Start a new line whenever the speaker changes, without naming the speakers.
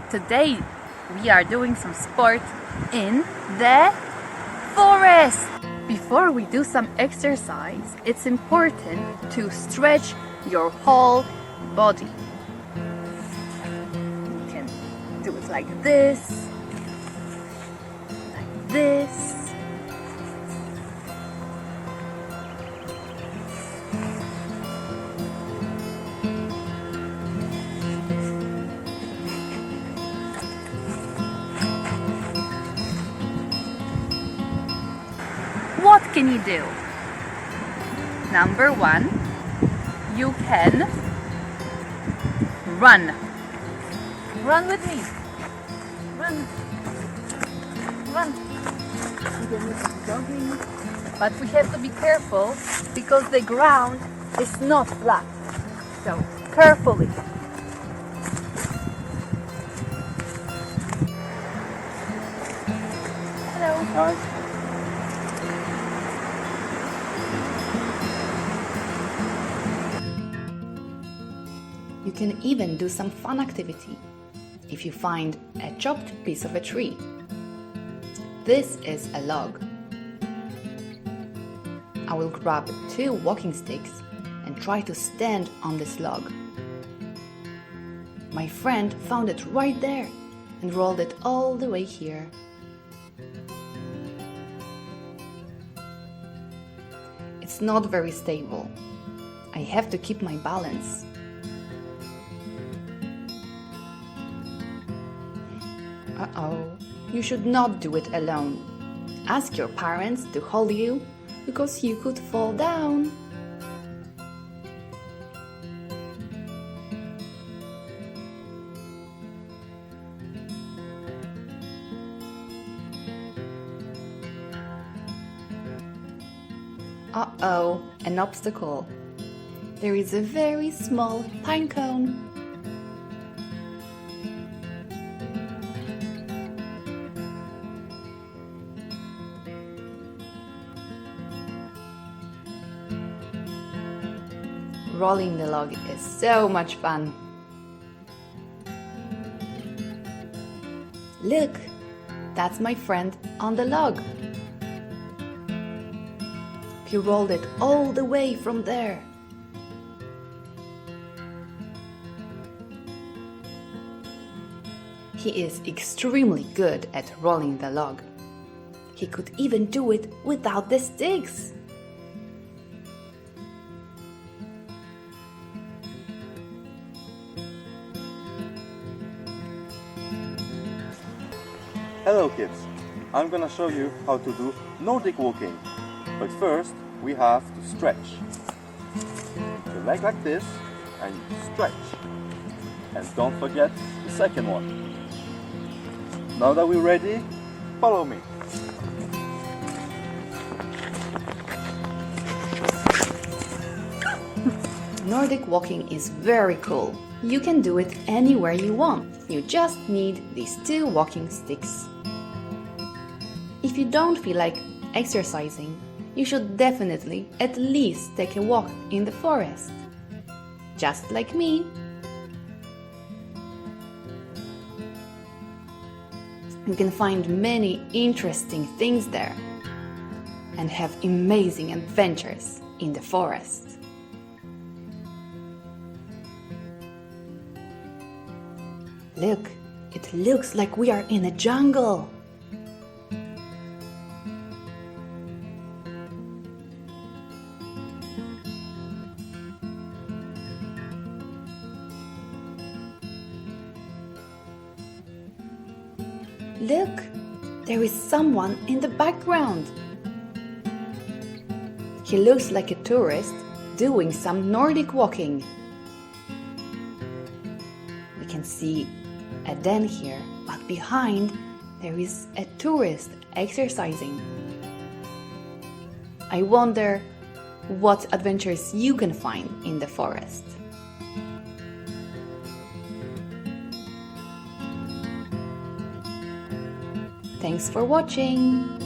Today we are doing some sport in the forest. Before we do some exercise, it's important to stretch your whole body. You can do it like this, like this. What can you do? Number one, you can run. Run with me. Run. Run. You can do some jogging. But we have to be careful because the ground is not flat. So, carefully. Hello.
Hi.
You can even do some fun activity if you find a chopped piece of a tree. This is a log. I will grab 2 walking sticks and try to stand on this log. My friend found it right there and rolled it all the way here. It's not very stable. I have to keep my balance. Uh-oh, you should not do it alone. Ask your parents to hold you because you could fall down. Uh-oh, an obstacle. There is a very small pine cone. Rolling the log is so much fun. Look, that's my friend on the log. He rolled it all the way from there. He is extremely good at rolling the log. He could even do it without the sticks.
Hello kids, I'm gonna show you how to do Nordic walking. But first, we have to stretch. Your leg like this and stretch. And don't forget the second one. Now that we're ready, follow me.
Nordic walking is very cool. You can do it anywhere you want. You just need these 2 walking sticks. If you don't feel like exercising, you should definitely at least take a walk in the forest. Just like me. You can find many interesting things there and have amazing adventures in the forest. Look, it looks like we are in a jungle. Look, there is someone in the background. He looks like a tourist doing some Nordic walking. We can see a den here, but behind there is a tourist exercising. I wonder what adventures you can find in the forest. Thanks for watching!